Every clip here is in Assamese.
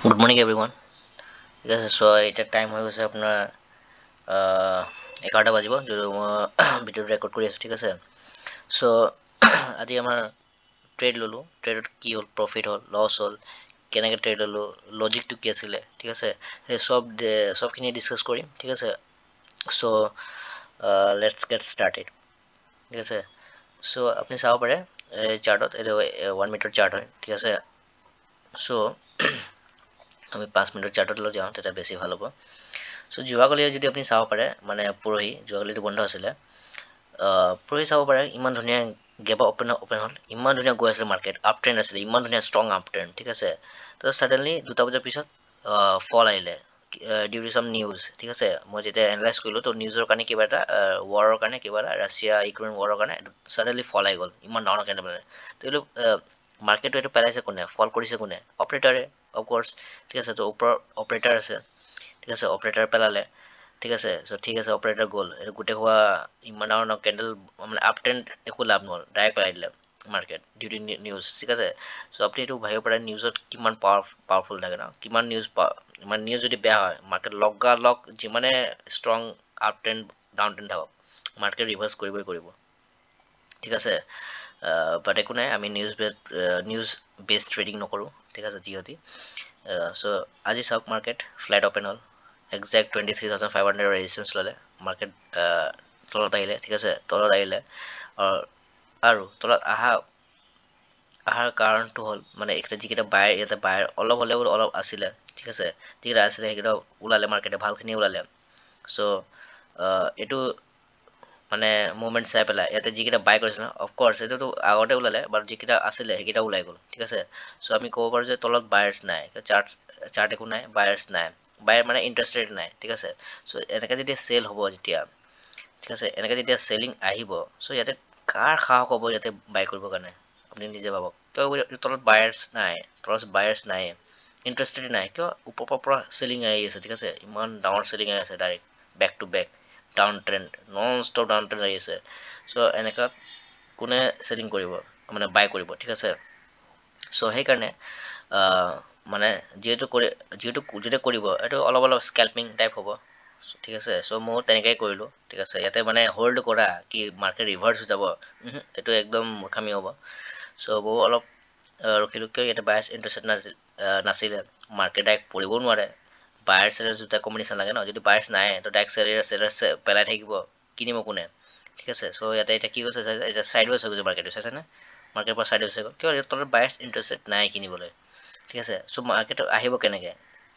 Good morning everyone. ঠিক আছে চ' এতিয়া টাইম হৈ গৈছে আপোনাৰ 11টা বাজিব যিটো মই ভিডিঅ'টো ৰেকৰ্ড কৰি আছোঁ ঠিক আছে চ' আজি আমাৰ ট্ৰেড ল'লোঁ ট্ৰেডত কি হ'ল প্ৰফিট হ'ল লছ হ'ল কেনেকৈ ট্ৰেড ল'লোঁ লজিকটো কি আছিলে ঠিক আছে সেই চবখিনি ডিছকাছ কৰিম ঠিক আছে চ' লেটছ গেট ষ্টাৰ্টেড ঠিক আছে চ' আপুনি চাব পাৰে এই চাৰ্টত এইটো 1 মিনিটৰ চাৰ্ট হয় ঠিক আছে চ' আমি 5 মিনিটৰ চাৰ্টত লৈ যাওঁ তেতিয়া বেছি ভাল হ'ব চ' যোৱাকালি যদি আপুনি চাব পাৰে মানে পৰহি যোৱাকালিটো বন্ধ আছিলে পৰহি চাব পাৰে ইমান ধুনীয়া গেপ অপেন হ'ল ইমান ধুনীয়া গৈ আছিলে মাৰ্কেট আপ ট্ৰেণ্ড আছিলে ইমান ধুনীয়া ষ্ট্ৰং আপ ট্ৰেণ্ড ঠিক আছে তাৰপিছত ছাডেনলি 2টা বজাৰ পিছত ফল আহিলে ডিউ চাম নিউজ ঠিক আছে মই যেতিয়া এনালাইজ কৰিলোঁ তো নিউজৰ কাৰণে কিবা এটা ৱাৰৰ কাৰণে কিবা এটা ৰাছিয়া ইউক্ৰেইন ৱাৰৰ কাৰণে ছাডেনলি ফল আহি গ'ল ইমান ডাঙৰ কাৰণে মানে তেওঁলোক মাৰ্কেটটো এইটো পেলাইছে কোনে ফল কৰিছে কোনে অপাৰেটাৰে অফক'ৰ্ছ ঠিক আছে তো ওপৰৰ অপাৰেটাৰ আছে ঠিক আছে অপাৰেটাৰ পেলালে ঠিক আছে চ' ঠিক আছে অপাৰেটাৰ গ'ল এইটো গোটেই হোৱা ইমান ডাঙৰ কেণ্ডেল মানে আপ ট্ৰেণ্ড একো লাভ নহ'ল ডাইৰেক্ট পেলাই দিলে মাৰ্কেট ডিউ টু নিউজ ঠিক আছে চ' আপুনি এইটো ভাবিব পাৰে নিউজত কিমান পাৱাৰফুল থাকে ন কিমান ইমান নিউজ যদি বেয়া হয় মাৰ্কেট লগালগ যিমানে strong up trend down trend থাকক মাৰ্কেট ৰিভাৰ্চ কৰিবই কৰিব ঠিক আছে বাট একো নাই আমি নিউজ বেছ ট্ৰেডিং নকৰোঁ ঠিক আছে যিহেতু চ' আজি চাওক মাৰ্কেট ফ্লাইট অপেন হ'ল একজেক্ট 23,500 ৰেজিষ্টেঞ্চ ল'লে মাৰ্কেট তলত আহিলে ঠিক আছে তলত আহিলে আৰু তলত অহাৰ কাৰণটো হ'ল মানে এইকেইটা যিকেইটা বায়াৰ ইয়াতে বায়াৰ অলপ হ'লেও অলপ আছিলে ঠিক আছে যিকেইটা আছিলে সেইকেইটা ওলালে মাৰ্কেটে ভালখিনি ওলালে চ' এইটো মানে মুভমেণ্ট চাই পেলাই ইয়াতে যিকেইটা বাই কৰিছে ন অফক'ৰ্ছ এইটোতো আগতে ওলালে বাট যিকেইটা আছিলে সেইকেইটা ওলাই গ'ল ঠিক আছে চ' আমি ক'ব পাৰোঁ যে তলত বায়াৰ্ছ নাই চাৰ্ট একো নাই বায়াৰ্ছ নাই বায়াৰ মানে ইণ্টাৰেষ্টেড নাই ঠিক আছে চ' এনেকৈ যেতিয়া চেল হ'ব যেতিয়া ঠিক আছে এনেকৈ যেতিয়া চেলিং আহিব চ' ইয়াতে কাৰ সাহস হ'ব ইয়াতে বাই কৰিবৰ কাৰণে আপুনি নিজে ভাবক কিয় তলত বায়াৰ্ছ নাই ইণ্টাৰেষ্টেড নাই কিয় ওপৰৰ পৰা চেলিং আহি আছে ঠিক আছে ইমান ডাঙৰ চেলিং আহি আছে direct back to back down trend non stop down trend আহি আছে চ' এনেকুৱা কোনে চেলিং কৰিব মানে বাই কৰিব ঠিক আছে চ' সেইকাৰণে মানে যিহেতু যেতিয়া কৰিব এইটো অলপ স্কেল্পিং টাইপ হ'ব ঠিক আছে চ' ময়ো তেনেকৈ কৰিলোঁ ঠিক আছে ইয়াতে মানে হ'ল্ড কৰা কি মাৰ্কেট ৰিভাৰ্চ হৈ যাব এইটো একদম মূৰ্খামি হ'ব চ' বহু অলপ ৰখিলোঁ কিয় ইয়াতে বায়াৰ্ছ ইণ্টাৰেষ্টেড নাছিলে মাৰ্কেট ডাইৰেক্ট পৰিবও নোৱাৰে বায়াৰ চেলাৰ দুটা কম্বিনেশ্যন লাগে ন যদি বায়াৰ্ছ নাই তো ডাইৰেক্ট চেলাৰ পেলাই থাকিব কিনিব কোনে ঠিক আছে চ' ইয়াতে এতিয়া কি কৈছে এতিয়া চাইড ৱেজ হৈ গৈছে মাৰ্কেটটো চাইছেনে মাৰ্কেটৰ পৰা চাইড ৱেজ হৈ গ'ল কিয় তলত বায়াৰ্ছ ইণ্টাৰেষ্টেড নাই কিনিবলৈ ঠিক আছে চ' মাৰ্কেটত আহিব কেনেকৈ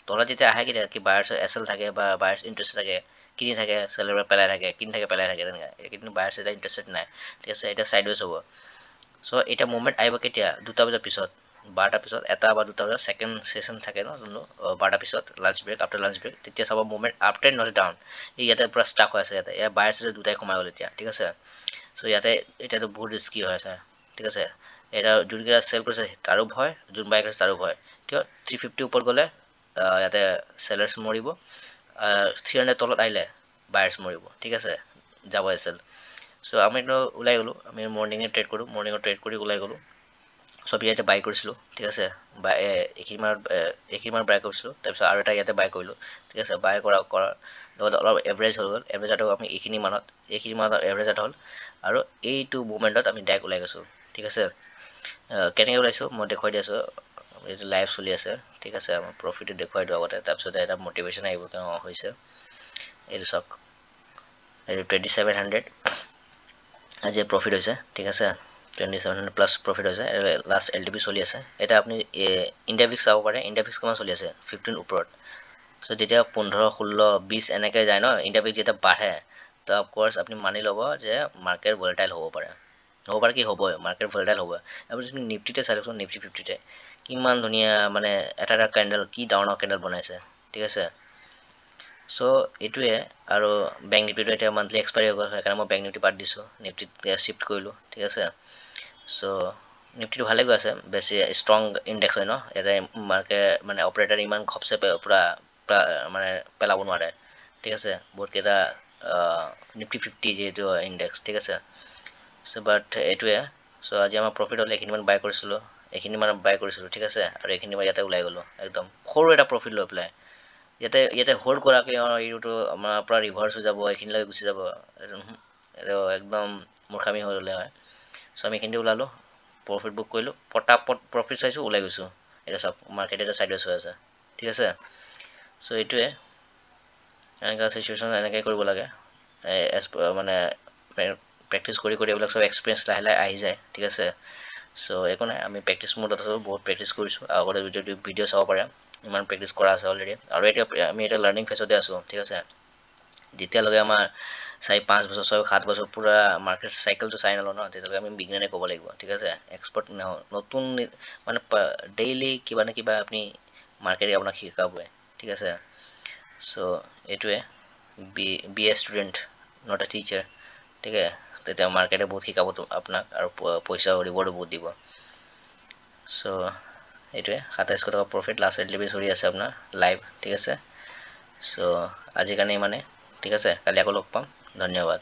তলত যেতিয়া আহে কেতিয়া কি বায়াৰ্ছ এছ এল থাকে বা বায়াৰ্ছ ইণ্টাৰেষ্ট থাকে কিনি থাকে চেলাৰ পেলাই থাকে কিনি থাকে পেলাই থাকে তেনেকৈ কিন্তু বায়াৰ্ছ এটা ইণ্টাৰেষ্টেড নাই ঠিক আছে এতিয়া চাইড ৱেজ হ'ব চ' এতিয়া মুভমেণ্ট আহিব কেতিয়া 2টা বজাৰ পিছত 12টাৰ পিছত 1টা বা 2টা বজাত ছেকেণ্ড ছেশ্যন থাকে ন যোনটো 12টাৰ পিছত lunch break after lunch break তেতিয়া চাব মুভমেণ্ট আপ ট্ৰেণ্ড নহ'লে ডাউন ইয়াতে পূৰা ষ্টাক হৈ আছে ইয়াতে ইয়াৰ বায়াৰ চাইডে দুটাই সোমাই গ'ল এতিয়া ঠিক আছে চ' ইয়াতে এতিয়াতো বহুত ৰিস্কি হৈ আছে ঠিক আছে এটা যোনকেইটা চেল কৰিছে তাৰো ভয় যোন বাই কৰিছে তাৰো ভয় কিয় 350 ওপৰত গ'লে ইয়াতে চেলাৰ্ছ মৰিব 300 তলত আহিলে বায়াৰ্ছ মৰিব ঠিক আছে যাব এছেল চ' আমিতো ওলাই গ'লোঁ আমি মৰ্ণিঙে ট্ৰেড কৰোঁ মৰ্ণিঙত ট্ৰেড কৰি ওলাই গ'লোঁ চব ইয়াতে বাই কৰিছিলোঁ ঠিক আছে এইখিনি মানত বাই কৰিছিলোঁ তাৰপিছত আৰু এটা ইয়াতে বাই কৰিলোঁ ঠিক আছে বাই কৰাৰ লগত অলপ এভাৰেজ হৈ গ'ল এভাৰেজটো আমি এইখিনি মানত এভাৰেজ এটা হ'ল আৰু এইটো মুভমেণ্টত আমি ডাইৰেক্ট ওলাই গৈছোঁ ঠিক আছে কেনেকৈ ওলাইছোঁ মই দেখুৱাই দি আছোঁ এইটো লাইভ চলি আছে ঠিক আছে আমাৰ প্ৰফিটটো দেখুৱাই দিওঁ আগতে তাৰপিছত এটা মটিভেশ্যন আহিব হৈছে এইটো চাওক এইটো 2700 আজি প্ৰফিট হৈছে ঠিক আছে 2700 প্লাছ প্ৰফিট হৈছে লাষ্ট এল টি পি চলি আছে এতিয়া আপুনি ইণ্ডিয়া ভিক্স চাব পাৰে ইণ্ডিয়া ভিক্স কিমান চলি আছে 15 ওপৰত চ' যেতিয়া 15, 16, 20 এনেকৈ যায় ন ইণ্ডিয়া ভিক্স যেতিয়া বাঢ়ে তো অফক'ৰ্ছ আপুনি মানি ল'ব যে মাৰ্কেট ভলটাইল হ'ব পাৰে কি হ'বই মাৰ্কেট ভলটাইল হ'ব আপুনি যদি নিফটিতে চাই লওকচোন নিফটি 50তে কিমান ধুনীয়া মানে এটা কেণ্ডেল কি ডাঙৰ কেণ্ডেল বনাইছে ঠিক আছে চ' এইটোৱে আৰু বেংক নিফটিটো এতিয়া মান্থলি এক্সপায়াৰি হৈ গ'ল সেইকাৰণে মই বেংক নিফটি বাদ দিছোঁ নিফটিত শ্বিফ্ট কৰিলোঁ ঠিক আছে চ' নিফটিটো ভালে গৈ আছে বেছি ষ্ট্ৰং ইণ্ডেক্স হয় ন ইয়াতে মানে অপাৰেটাৰ ইমান ঘপচে পূৰা মানে পেলাব নোৱাৰে ঠিক আছে বহুতকেইটা নিফটি 50 যিহেতু ইণ্ডেক্স ঠিক আছে চ' বাট এইটোৱে চ' আজি আমাৰ প্ৰফিট হ'লে এইখিনিমান বাই কৰিছিলোঁ এইখিনি মানে বাই কৰিছিলোঁ ঠিক আছে আৰু এইখিনি মই ইয়াতে ওলাই গ'লোঁ একদম সৰু এটা প্ৰফিট লৈ পেলাই ইয়াতে হোল্ড কৰাকৈ এইটো আমাৰ পৰা ৰিভাৰ্চ হৈ যাব এইখিনিলৈকে গুচি যাব এইটো একদম মূৰ্খামি হৈ গ'লে হয় চ' আমি এইখিনিতে ওলালোঁ প্ৰফিট বুক কৰিলোঁ পটাপট প্ৰফিট চাইছোঁ ওলাই গৈছোঁ এতিয়া চাওক মাৰ্কেট এটা ছাইডৱেজ হৈ আছে ঠিক আছে চ' এইটোৱে এনেকুৱা চিচুৱেশ্যন এনেকৈ কৰিব লাগে মানে প্ৰেক্টিচ কৰি এইবিলাক চব এক্সপিৰিয়েঞ্চ লাহে লাহে আহি যায় ঠিক আছে চ' একো নাই আমি প্ৰেক্টিচ মোডত আছোঁ বহুত প্ৰেক্টিচ কৰিছোঁ আগতে যদি ভিডিঅ' চাব পাৰে ইমান প্ৰেক্টিচ কৰা আছে অলৰেডি আৰু আমি এতিয়া লাৰ্ণিং ফেজতে আছোঁ ঠিক আছে যেতিয়ালৈকে আমাৰ 4-5 বছৰ 6-7 বছৰ পূৰা মাৰ্কেট চাইকেলটো চাই নলওঁ ন তেতিয়ালৈকে আমি বিগিনাৰে ক'ব লাগিব ঠিক আছে এক্সপাৰ্ট নহওঁ নতুন মানে ডেইলি কিবা নে কিবা আপুনি মাৰ্কেটে আপোনাক শিকাবই ঠিক আছে চ' এইটোৱে be a student not a teacher ঠিক আছে তেতিয়া মাৰ্কেটে বহুত শিকাব আপোনাক আৰু পইচা ৰিৱাৰ্ডো বহুত দিব চ' এইটোৱে 2700 টকা প্ৰফিট লাষ্ট ডেলিভাৰী চলি আছে আপোনাৰ লাইভ ঠিক আছে চ' আজিৰ কাৰণে ইমানে ঠিক আছে কালি আকৌ লগ পাম ধন্যবাদ